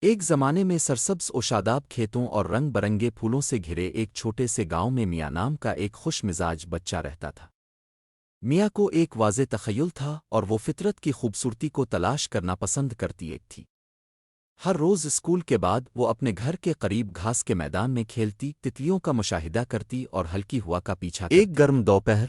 ایک زمانے میں سرسبز و شاداب کھیتوں اور رنگ برنگے پھولوں سے گھرے ایک چھوٹے سے گاؤں میں میاں نام کا ایک خوش مزاج بچہ رہتا تھا۔ میاں کو ایک واضح تخیل تھا اور وہ فطرت کی خوبصورتی کو تلاش کرنا پسند کرتی ایک تھی۔ ہر روز اسکول کے بعد وہ اپنے گھر کے قریب گھاس کے میدان میں کھیلتی، تتلیوں کا مشاہدہ کرتی اور ہلکی ہوا کا پیچھا کرتی۔ ایک گرم دوپہر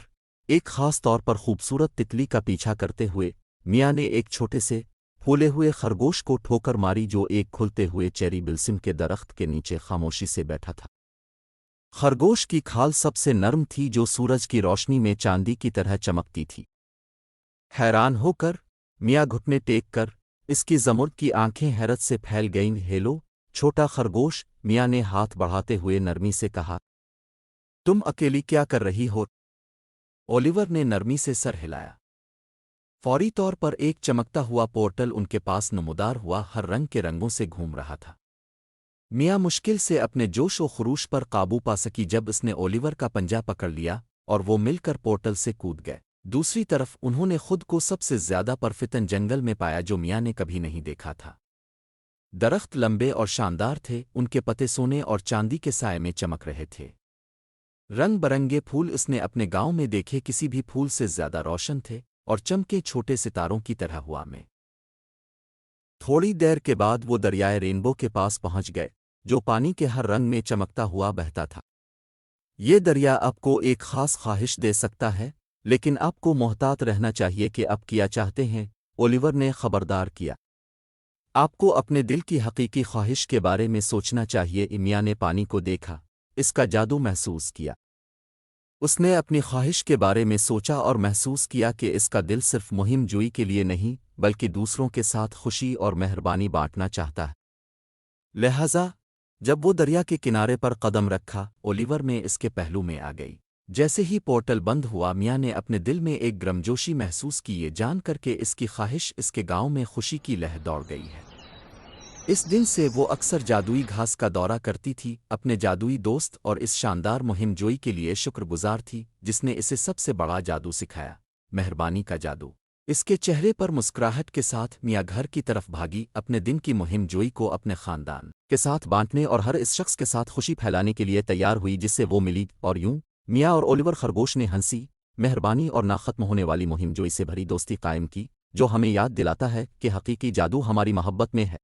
ایک خاص طور پر خوبصورت تتلی کا پیچھا کرتے ہوئے میاں نے ایک چھوٹے سے پھولے ہوئے خرگوش کو ٹھوکر ماری جو ایک کھلتے ہوئے چیری بلسم کے درخت کے نیچے خاموشی سے بیٹھا تھا۔ خرگوش کی کھال سب سے نرم تھی جو سورج کی روشنی میں چاندی کی طرح چمکتی تھی۔ حیران ہو کر میاں گھٹنے ٹیک کر اس کی زمرد کی آنکھیں حیرت سے پھیل گئیں۔ ہیلو چھوٹا خرگوش، میاں نے ہاتھ بڑھاتے ہوئے نرمی سے کہا، تم اکیلی کیا کر رہی ہو؟ اولیور نے نرمی سے سر ہلایا۔ فوری طور پر ایک چمکتا ہوا پورٹل ان کے پاس نمودار ہوا، ہر رنگ کے رنگوں سے گھوم رہا تھا۔ میاں مشکل سے اپنے جوش و خروش پر قابو پا سکی جب اس نے اولیور کا پنجہ پکڑ لیا اور وہ مل کر پورٹل سے کود گئے۔ دوسری طرف انہوں نے خود کو سب سے زیادہ پرفتن جنگل میں پایا جو میاں نے کبھی نہیں دیکھا تھا۔ درخت لمبے اور شاندار تھے، ان کے پتے سونے اور چاندی کے سائے میں چمک رہے تھے۔ رنگ برنگے پھول اس نے اپنے گاؤں میں دیکھے کسی بھی پھول سے زیادہ روشن تھے اور چمکے چھوٹے ستاروں کی طرح ہوا میں۔ تھوڑی دیر کے بعد وہ دریائے رینبو کے پاس پہنچ گئے جو پانی کے ہر رنگ میں چمکتا ہوا بہتا تھا۔ یہ دریا آپ کو ایک خاص خواہش دے سکتا ہے، لیکن آپ کو محتاط رہنا چاہیے کہ آپ کیا چاہتے ہیں، اولیور نے خبردار کیا۔ آپ کو اپنے دل کی حقیقی خواہش کے بارے میں سوچنا چاہیے۔ میاں نے پانی کو دیکھا، اس کا جادو محسوس کیا۔ اس نے اپنی خواہش کے بارے میں سوچا اور محسوس کیا کہ اس کا دل صرف مہم جوئی کے لیے نہیں بلکہ دوسروں کے ساتھ خوشی اور مہربانی بانٹنا چاہتا ہے۔ لہذا جب وہ دریا کے کنارے پر قدم رکھا، اولیور میں اس کے پہلو میں آ گئی۔ جیسے ہی پورٹل بند ہوا، میاں نے اپنے دل میں ایک گرمجوشی محسوس کی، یہ جان کر کے اس کی خواہش اس کے گاؤں میں خوشی کی لہر دوڑ گئی ہے۔ اس دن سے وہ اکثر جادوئی گھاس کا دورہ کرتی تھی، اپنے جادوئی دوست اور اس شاندار مہم جوئی کے لیے شکر گزار تھی جس نے اسے سب سے بڑا جادو سکھایا، مہربانی کا جادو۔ اس کے چہرے پر مسکراہٹ کے ساتھ میاں گھر کی طرف بھاگی، اپنے دن کی مہم جوئی کو اپنے خاندان کے ساتھ بانٹنے اور ہر اس شخص کے ساتھ خوشی پھیلانے کے لیے تیار ہوئی جس سے وہ ملی۔ اور یوں میاں اور اولیور خرگوش نے ہنسی، مہربانی اور ناختم ہونے والی مہم جوئی سے بھری دوستی قائم کی، جو ہمیں یاد دلاتا ہے کہ حقیقی جادو ہماری محبت میں ہے۔